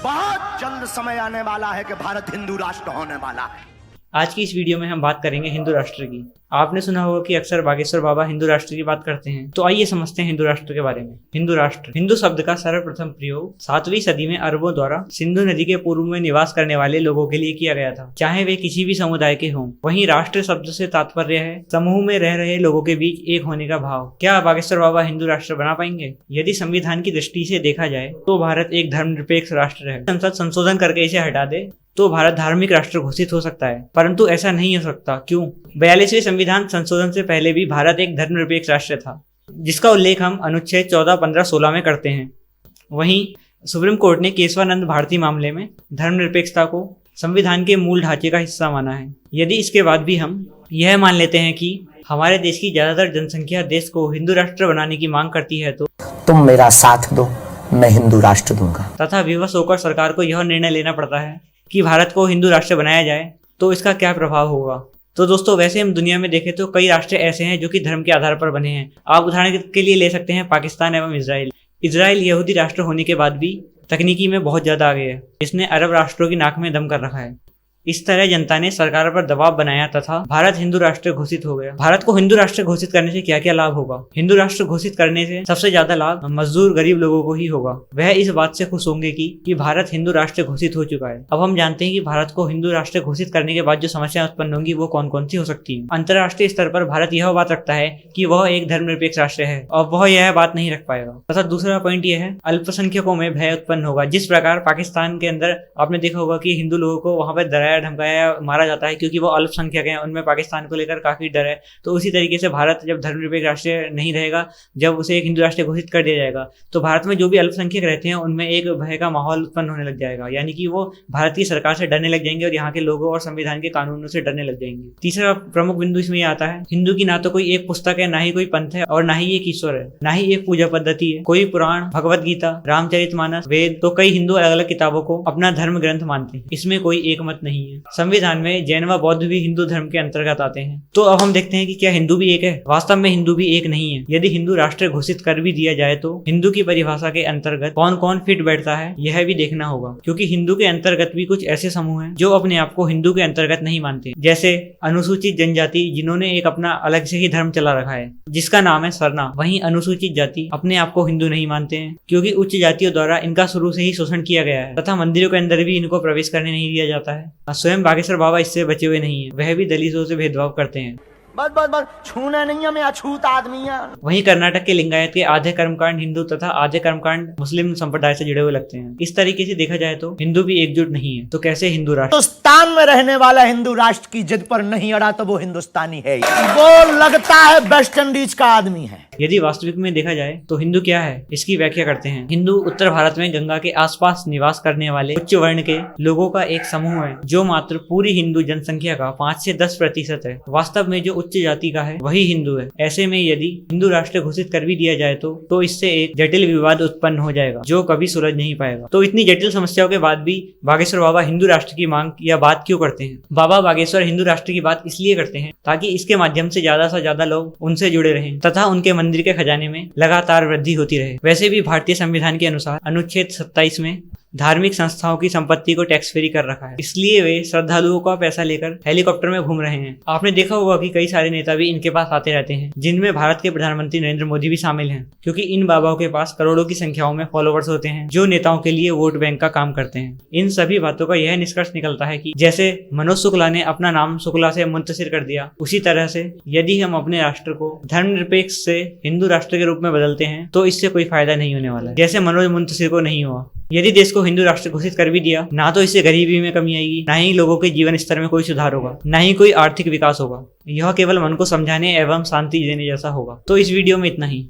बहुत जल्द समय आने वाला है कि भारत हिंदू राष्ट्र होने वाला है। आज की इस वीडियो में हम बात करेंगे हिंदू राष्ट्र की। आपने सुना होगा कि अक्सर बागेश्वर बाबा हिंदू राष्ट्र की बात करते हैं, तो आइए समझते हैं हिंदू राष्ट्र के बारे में। हिंदू राष्ट्र, हिंदू शब्द का सर्वप्रथम प्रयोग 7वीं सदी में अरबों द्वारा सिंधु नदी के पूर्व में निवास करने वाले लोगों के लिए किया गया था, चाहे वे किसी भी समुदाय के हों। वहीं राष्ट्र शब्द से तात्पर्य है समूह में रह रहे लोगों के बीच एक होने का भाव। क्या बागेश्वर बाबा हिंदू राष्ट्र बना पाएंगे? यदि संविधान की दृष्टि से देखा जाए तो भारत एक धर्मनिरपेक्ष राष्ट्र है। संसद संशोधन करके इसे हटा दे तो भारत धार्मिक राष्ट्र घोषित हो सकता है, परंतु ऐसा नहीं हो सकता। क्यों? 42वें संविधान संशोधन से पहले भी भारत एक धर्मनिरपेक्ष राष्ट्र था, जिसका उल्लेख हम अनुच्छेद 14, 15, 16 में करते हैं। वहीं सुप्रीम कोर्ट ने केशवानंद भारती मामले में धर्मनिरपेक्षता को संविधान के मूल ढांचे का हिस्सा माना है। यदि इसके बाद भी हम यह मान लेते हैं कि हमारे देश की ज्यादातर जनसंख्या देश को हिंदू राष्ट्र बनाने की मांग करती है, तो तुम मेरा साथ दो, मैं हिंदू राष्ट्र दूंगा। तथा विवश होकर सरकार को यह निर्णय लेना पड़ता है कि भारत को हिंदू राष्ट्र बनाया जाए, तो इसका क्या प्रभाव होगा? तो दोस्तों, वैसे हम दुनिया में देखें तो कई राष्ट्र ऐसे हैं जो कि धर्म के आधार पर बने हैं। आप उदाहरण के लिए ले सकते हैं पाकिस्तान एवं इजराइल। इजराइल यहूदी राष्ट्र होने के बाद भी तकनीकी में बहुत ज्यादा आगे है। इसने अरब राष्ट्रों की नाक में दम कर रखा है। इस तरह जनता ने सरकार पर दबाव बनाया तथा भारत हिंदू राष्ट्र घोषित हो गया। भारत को हिंदू राष्ट्र घोषित करने से क्या क्या लाभ होगा? हिंदू राष्ट्र घोषित करने से सबसे ज्यादा लाभ मजदूर गरीब लोगों को ही होगा। वह इस बात से खुश होंगे कि भारत हिंदू राष्ट्र घोषित हो चुका है। अब हम जानते हैं कि भारत को हिंदू राष्ट्र घोषित करने के बाद जो समस्या उत्पन्न होंगी वो कौन कौन सी हो सकती है। अंतर्राष्ट्रीय स्तर पर भारत यह बात रखता है कि वह एक धर्मनिरपेक्ष राष्ट्र है और वह यह बात नहीं रख पाएगा। तथा दूसरा पॉइंट यह है, अल्पसंख्यकों में भय उत्पन्न होगा। जिस प्रकार पाकिस्तान के अंदर आपने देखा होगा कि हिंदू लोगों को वहां पर डराया धमकाया मारा जाता है क्योंकि वो अल्पसंख्यक हैं, उनमें पाकिस्तान को लेकर काफी डर है। तो उसी तरीके से भारत जब धर्मनिरपेक्ष राष्ट्र नहीं रहेगा, जब उसे एक हिंदू राष्ट्र घोषित कर दिया जाएगा, तो भारत में जो भी अल्पसंख्यक रहते हैं उनमें एक भय का माहौल उत्पन्न होने लग जाएगा। यानी कि वो भारत की सरकार से डरने लग जाएंगे और यहाँ के लोगों और संविधान के कानूनों से डरने लग जाएंगे। तीसरा प्रमुख बिंदु इसमें यह आता है, हिंदू की ना तो कोई एक पुस्तक है, ना ही कोई पंथ है, और ना ही एक ईश्वर है, ना ही एक पूजा पद्धति है। कोई पुराण, भगवत गीता, रामचरितमानस, वेद, तो कई हिंदू अलग अलग किताबों को अपना धर्म ग्रंथ मानते हैं। इसमें कोई एक मत नहीं है। संविधान में जैन व बौद्ध भी हिंदू धर्म के अंतर्गत आते हैं। तो अब हम देखते हैं कि क्या हिंदू भी एक है? वास्तव में हिंदू भी एक नहीं है। यदि हिंदू राष्ट्र घोषित कर भी दिया जाए तो हिंदू की परिभाषा के अंतर्गत कौन कौन फिट बैठता है यह भी देखना होगा, क्योंकि हिंदू के अंतर्गत भी कुछ ऐसे समूह हैं जो अपने आप को हिंदू के अंतर्गत नहीं मानते, जैसे अनुसूचित जनजाति, जिन्होंने एक अपना अलग से ही धर्म चला रखा है जिसका नाम है सरना। वहीं अनुसूचित जाति अपने आप को हिंदू नहीं मानते हैं क्योंकि उच्च जातियों द्वारा इनका शुरू से ही शोषण किया गया है तथा मंदिरों के अंदर भी इनको प्रवेश करने नहीं दिया जाता है। स्वयं बागेश्वर बाबा इससे बचे हुए नहीं है, वह भी दलितों से भेदभाव करते हैं। बस छूना नहीं है, मैं अछूत आदमी है। वहीं कर्नाटक के लिंगायत के आधे कर्मकांड हिंदू तथा आधे कर्मकांड मुस्लिम संप्रदाय से जुड़े हुए लगते हैं। इस तरीके से देखा जाए तो हिंदू भी एकजुट नहीं है, तो कैसे हिंदू राष्ट्र? हिंदुस्तान में रहने वाला हिंदू राष्ट्र की जिद पर नहीं अड़ा तो वो हिंदुस्तानी है, वो लगता है वेस्ट इंडीज का आदमी है। यदि वास्तविक में देखा जाए तो हिंदू क्या है, इसकी व्याख्या करते हैं। हिंदू उत्तर भारत में गंगा के आसपास निवास करने वाले उच्च वर्ण के लोगों का एक समूह है जो मात्र पूरी हिंदू जनसंख्या का 5 से 10% है। वास्तव में जो उच्च जाति का है वही हिंदू है। ऐसे में यदि हिंदू राष्ट्र घोषित कर भी दिया जाए तो इससे एक जटिल विवाद उत्पन्न हो जाएगा जो कभी सुलझ नहीं पाएगा। तो इतनी जटिल समस्याओं के बाद भी बागेश्वर बाबा हिंदू राष्ट्र की मांग या बात क्यों करते हैं? बाबा बागेश्वर हिंदू राष्ट्र की बात इसलिए करते हैं ताकि इसके माध्यम से ज्यादा लोग उनसे जुड़े रहें तथा उनके मंदिर के खजाने में लगातार वृद्धि होती रहे। वैसे भी भारतीय संविधान के अनुसार अनुच्छेद 27 में धार्मिक संस्थाओं की संपत्ति को टैक्स फ्री कर रखा है, इसलिए वे श्रद्धालुओं का पैसा लेकर हेलीकॉप्टर में घूम रहे हैं। आपने देखा होगा कि कई सारे नेता भी इनके पास आते रहते हैं, जिनमें भारत के प्रधानमंत्री नरेंद्र मोदी भी शामिल हैं, क्योंकि इन बाबाओं के पास करोड़ों की संख्याओं में फॉलोअर्स होते हैं जो नेताओं के लिए वोट बैंक का काम करते हैं। इन सभी बातों का यह निष्कर्ष निकलता है कि जैसे मनोज शुक्ला ने अपना नाम शुक्ला से मुंतशिर कर दिया, उसी तरह से यदि हम अपने राष्ट्र को धर्मनिरपेक्ष से हिंदू राष्ट्र के रूप में बदलते हैं तो इससे कोई फायदा नहीं होने वाला है, जैसे मनोज मुंतशिर को नहीं हुआ। यदि देश को हिंदू राष्ट्र घोषित कर भी दिया, ना तो इससे गरीबी में कमी आएगी, ना ही लोगों के जीवन स्तर में कोई सुधार होगा, ना ही कोई आर्थिक विकास होगा। यह केवल मन को समझाने एवं शांति देने जैसा होगा। तो इस वीडियो में इतना ही।